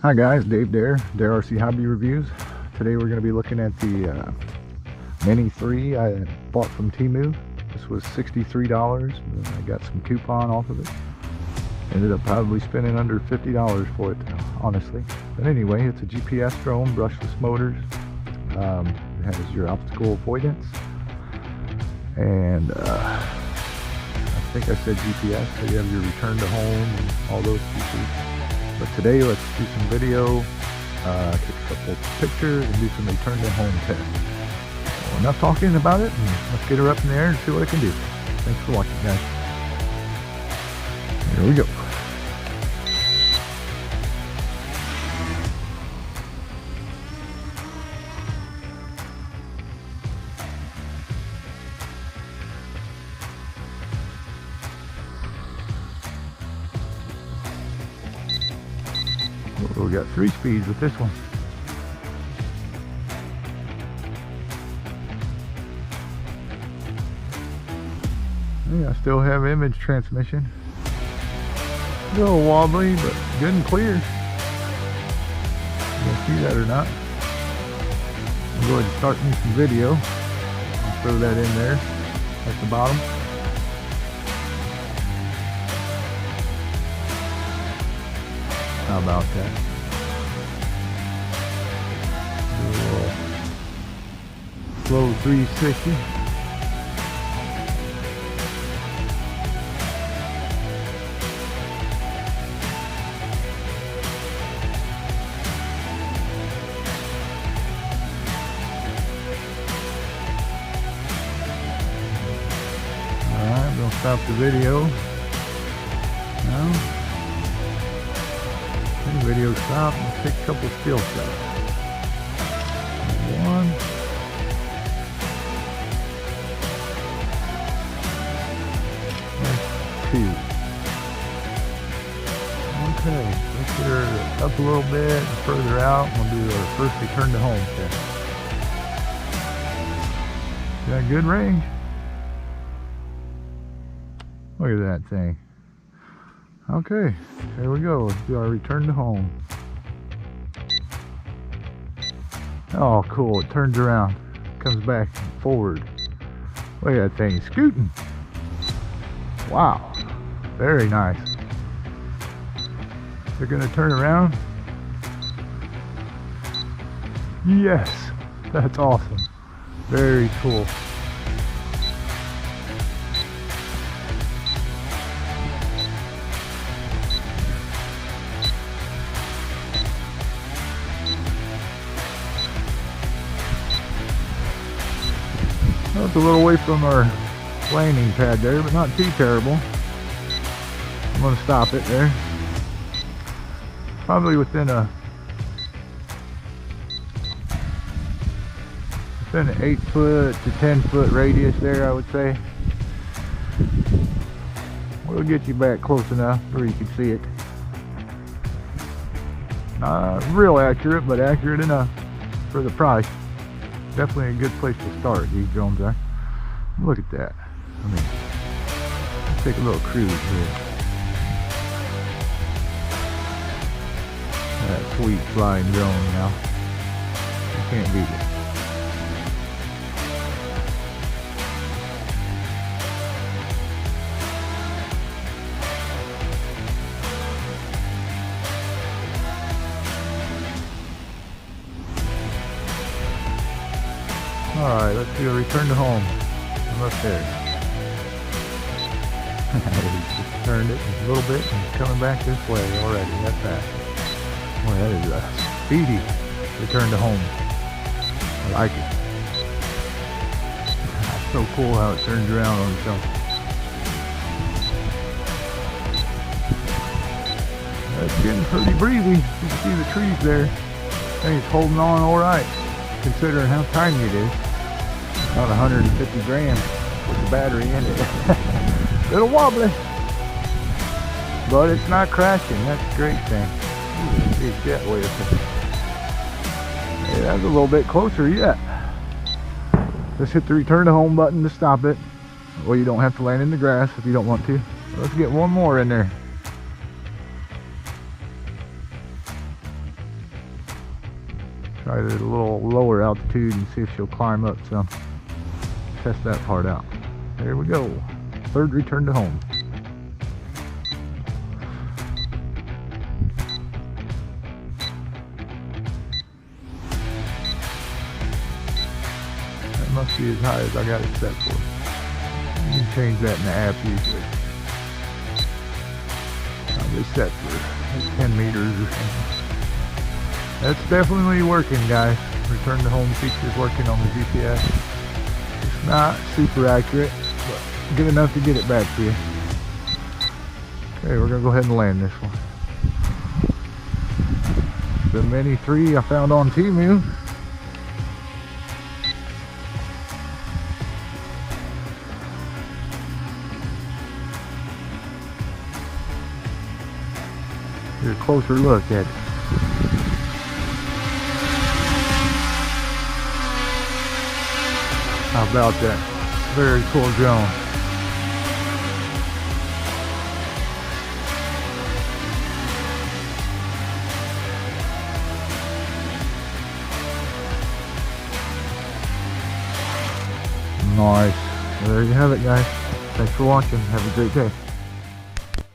Hi guys, Dave Dare RC Hobby Reviews. Today we're going to be looking at the Mini 3 I bought from TEMU. This was $63 and I got some coupon off of it. Ended up probably spending under $50 for it, honestly. But anyway, it's a GPS drone, brushless motors. It has your obstacle avoidance. And I think I said GPS, so you have your return to home and all those features. But today let's do some video, take a couple pictures and do some return to home tests. So enough talking about it, and let's get her up in the air and see what it can do. Thanks for watching, guys. Here we go. We got 3 speeds with this one. Yeah, I still have image transmission. A little wobbly, but good and clear. You'll see that or not. I'll go ahead and start me some video. I'll throw that in there at the bottom. How about that? Do a little slow 360. Alright, we'll stop the video now. Video stop and take a couple still shots. 1. There's 2. Okay, let's get her up a little bit and further out. We'll do our first return to home test. Got good range. Look at that thing. Okay, there we go. Let's do our return to home. Oh, cool. It turns around, comes back forward. Look at that thing scooting. Wow, very nice. They're gonna turn around. Yes, that's awesome. Very cool. Well, it's a little away from our landing pad there, but not too terrible. I'm going to stop it there. Probably within an 8 foot to 10 foot radius there, I would say. We'll get you back close enough where you can see it. Not real accurate, but accurate enough for the price. Definitely a good place to start, these drones are. Look at that. I mean, let's take a little cruise here. That sweet flying drone now. You can't beat it. Alright, let's do a return to home. I'm up there. Just turned it a little bit and it's coming back this way already. That's fast. Boy, that is a speedy return to home. I like it. It's so cool how it turns around on itself. It's getting pretty breezy. You can see the trees there. I think it's holding on alright, considering how tiny it is. About 150 grams with the battery in it. Little wobbly, but it's not crashing. That's a great thing. Ooh, big jet wave. Yeah, that's a little bit closer yet. Just hit the return to home button to stop it. Well, you don't have to land in the grass if you don't want to. Let's get one more in there. Try it at a little lower altitude and see if she'll climb up some. Test that part out. There we go. Third return to home. That must be as high as I got it set for. You can change that in the app usually. Probably set for 10 meters or something. That's definitely working, guys. Return to home feature's working on the GPS. It's not super accurate, but good enough to get it back to you. Okay, we're gonna go ahead and land this one. The Mini 3 I found on TEMU. Here's a closer look at it. How about that? Very cool drone. Nice. Well, there you have it, guys. Thanks for watching. Have a great day.